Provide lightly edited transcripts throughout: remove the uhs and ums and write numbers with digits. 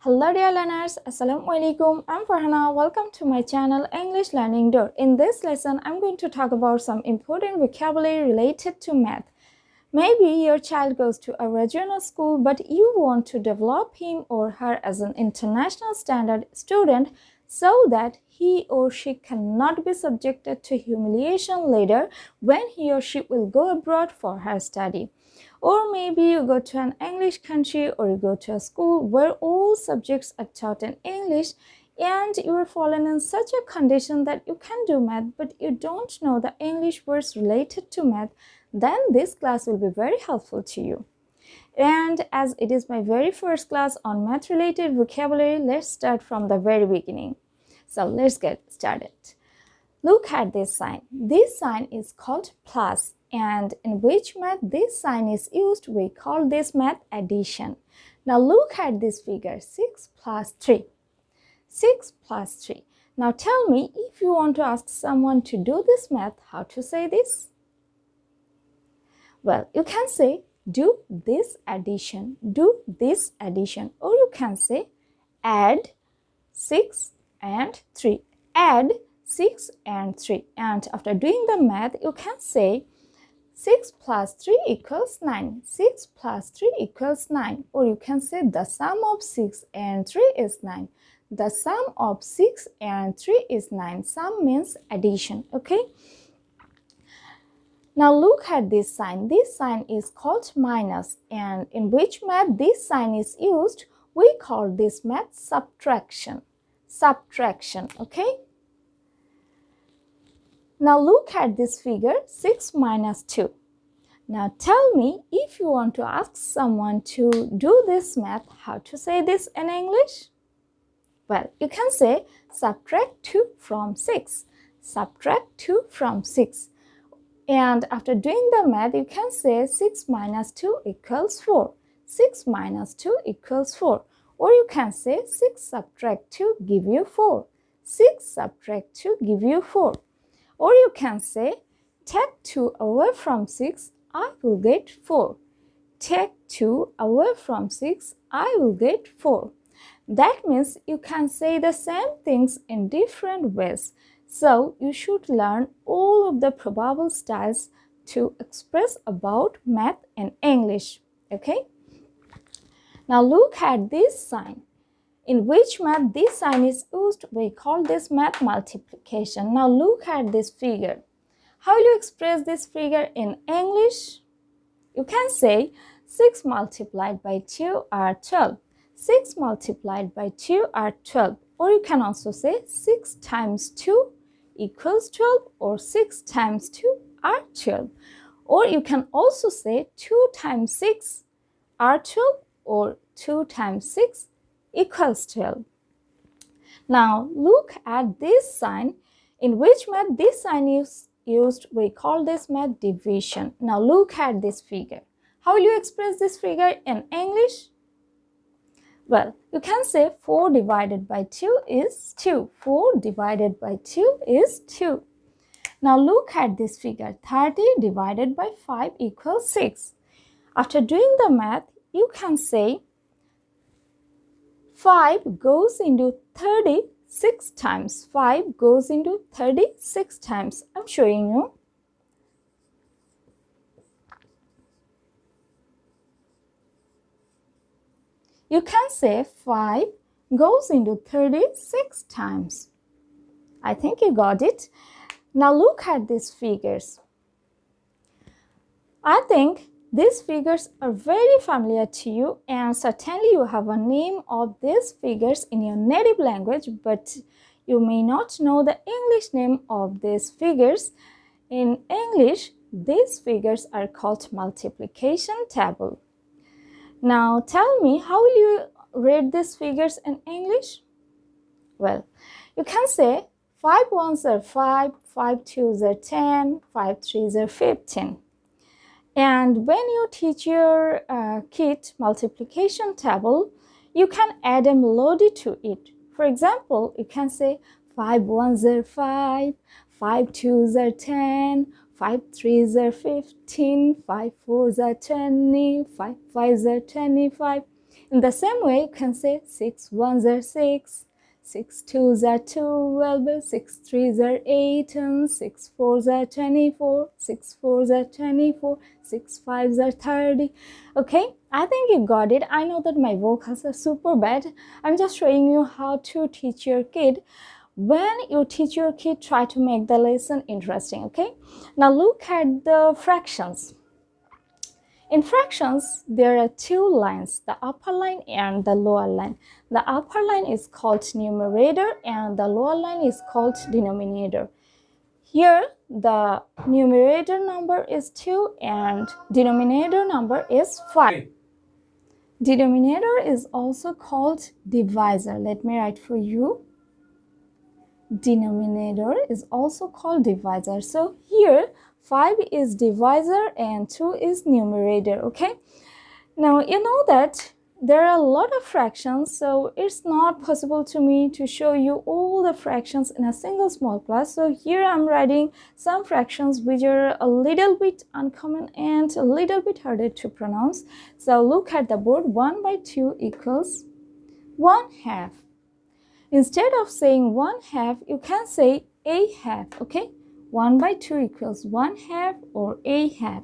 Hello dear learners, Assalamualaikum. I'm Farhana. Welcome to my channel English Learning Door. In this lesson, I'm going to talk about some important vocabulary related to math. Maybe your child goes to a regional school, but you want to develop him or her as an international standard student so that he or she cannot be subjected to humiliation later when he or she will go abroad for her study. Or maybe you go to an English country or you go to a school where all subjects are taught in English and you are fallen in such a condition that you can do math but you don't know the English words related to math, then this class will be very helpful to you. And as it is my very first class on math related vocabulary, let's start from the very beginning. So let's get started. Look at this sign. This sign is called plus, and in which math this sign is used, we call this math addition. Now look at this figure, 6 plus 3. 6 plus 3. Now tell me, if you want to ask someone to do this math, how to say this? Well, you can say do this addition, or you can say add 6 and 3. Add 6 and 3. And after doing the math, you can say 6 plus 3 equals 9. 6 plus 3 equals 9. Or you can say the sum of 6 and 3 is 9. The sum of 6 and 3 is 9. Sum means addition, okay? Now look at this sign. This sign is called minus, and in which math this sign is used, we call this math subtraction. Subtraction, okay? Now look at this figure, 6 minus 2. Now tell me, if you want to ask someone to do this math, how to say this in English? Well, you can say subtract 2 from 6. Subtract 2 from 6. And after doing the math, you can say 6 minus 2 equals 4. 6 minus 2 equals 4. Or you can say 6 subtract 2 give you 4. 6 subtract 2 give you 4. Or you can say take 2 away from 6, I will get 4. Take 2 away from 6, I will get 4. That means you can say the same things in different ways. So you should learn all of the probable styles to express about math in English. Okay? Now look at this sign. In which math this sign is used, we call this math multiplication. Now look at this figure. How will you express this figure in English? You can say 6 multiplied by 2 are 12. 6 multiplied by 2 are 12. Or you can also say 6 times 2 equals 12, or 6 times 2 are 12. Or you can also say 2 times 6 are 12, or 2 times 6 equals 12. Now look at this sign. In which math this sign is used, we call this math division. Now look at this figure. How will you express this figure in English? Well, you can say 4 divided by 2 is 2. 4 divided by 2 is 2. Now look at this figure. 30 divided by 5 equals 6. After doing the math, you can say 5 goes into 36 times. 5 goes into 36 times. I'm showing you. You can say 5 goes into 36 times. I think you got it. Now look at these figures. I think these figures are very familiar to you, and certainly you have a name of these figures in your native language, but you may not know the English name of these figures. In English, these figures are called multiplication table. Now tell me, how will you read these figures in English? Well, you can say 5 ones are 5, 5 twos are 10, 5 threes are 15. And when you teach your kid multiplication table, you can add a melody to it. For example, you can say 5 ones are 5, 5 twos are 10, 5 threes are 15, 5 fours are 20, 5 fives are 25. In the same way, you can say 6 ones are 6, 6 twos are 12, 6 threes are 18, 6 fours are 24, 6 fours are 24, 6 fives are 30. Okay, I think you got it. I know that my vocals are super bad. I'm just showing you how to teach your kid. When you teach your kid, try to make the lesson interesting. Okay, now look at the fractions. In fractions, there are two lines, the upper line and the lower line. The upper line is called numerator and the lower line is called denominator. Here, the numerator number is 2 and denominator number is 5. Denominator is also called divisor. Let me write for you. Denominator is also called divisor. So here 5 is divisor and 2 is numerator. Okay, now you know that there are a lot of fractions, so it's not possible to me to show you all the fractions in a single small class. So here I'm writing some fractions which are a little bit uncommon and a little bit harder to pronounce. So look at the board. 1 by 2 equals 1/2. Instead of saying 1/2, you can say a half. Okay, 1 by 2 equals 1/2 or a half.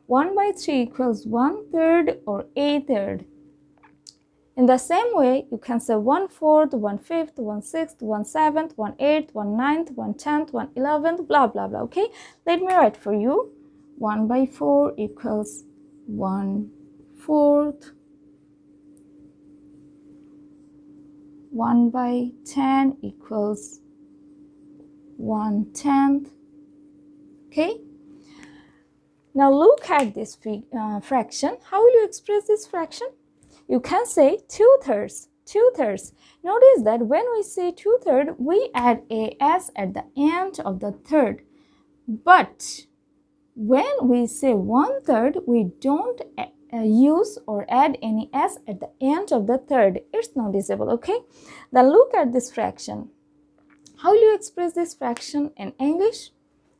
1 by 3 equals 1/3 or a third. In the same way, you can say 1/4, 1/5, 1/6, 1/7, 1/8, 1/9, 1/10, 1/11, blah blah blah. Okay, let me write for you. 1 by 4 equals 1/4. 1 by 10 equals 1/10. Okay, now look at this fraction. How will you express this fraction? You can say 2/3. 2/3. Notice that when we say 2/3, we add a s at the end of the third. But when we say 1/3, we don't use or add any s at the end of the third. It's noticeable. Okay, then look at this fraction. How will you express this fraction in English?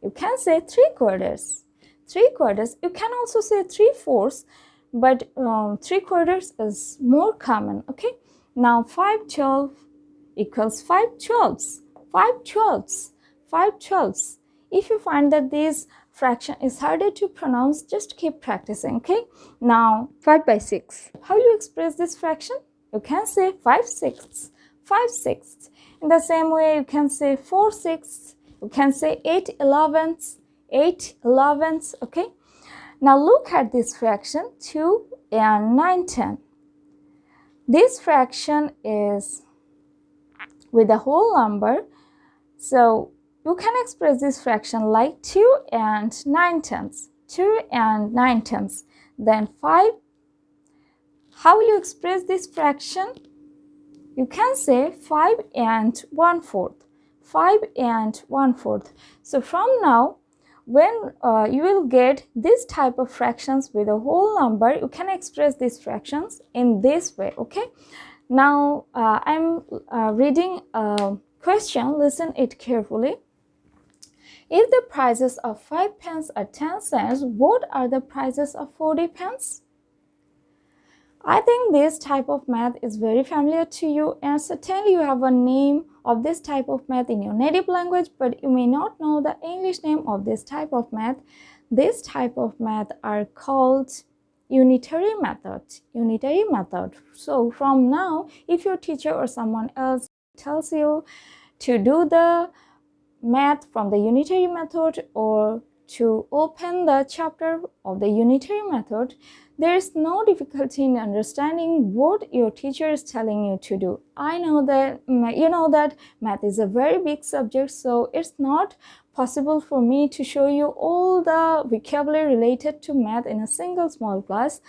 You can say 3/4. 3/4. You can also say 3/4, but 3/4 is more common. Okay, now 5/12 equals 5/12. 5/12. 5/12. If you find that this fraction is harder to pronounce, just keep practicing. Okay, now 5 by 6. How do you express this fraction? You can say 5/6. 5/6. In the same way, you can say 4/6. You can say 8/11. 8/11. Okay, now look at this fraction, 2 and 9/10. This fraction is with a whole number, so you can express this fraction like 2 and 9/10. 2 and 9/10. Then 5. How will you express this fraction? You can say 5 and 1/4. 5 and 1/4. So from now, when you will get this type of fractions with a whole number, you can express these fractions in this way. Okay, now I'm reading a question. Listen it carefully. If the prices of 5 pence are 10 cents, what are the prices of 40 pence? I think this type of math is very familiar to you, and certainly you have a name of this type of math in your native language, but you may not know the English name of this type of math. This type of math are called unitary method. Unitary method. So from now, if your teacher or someone else tells you to do the math from the unitary method or to open the chapter of the unitary method, there is no difficulty in understanding what your teacher is telling you to do. I know that you know that math is a very big subject, so it's not possible for me to show you all the vocabulary related to math in a single small class.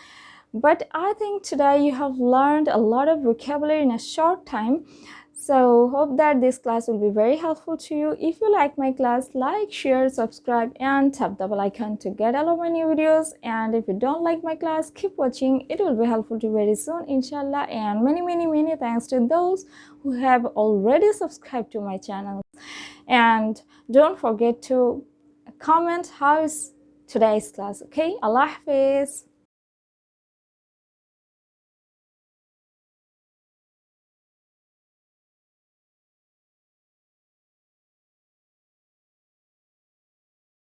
But I think today you have learned a lot of vocabulary in a short time. So hope that this class will be very helpful to you. If you like my class, like, share, subscribe and tap the bell icon to get all of my new videos. And if you don't like my class, keep watching. It will be helpful to you very soon, inshallah. And many thanks to those who have already subscribed to my channel. And don't forget to comment how is today's class. Okay, Allah Hafiz.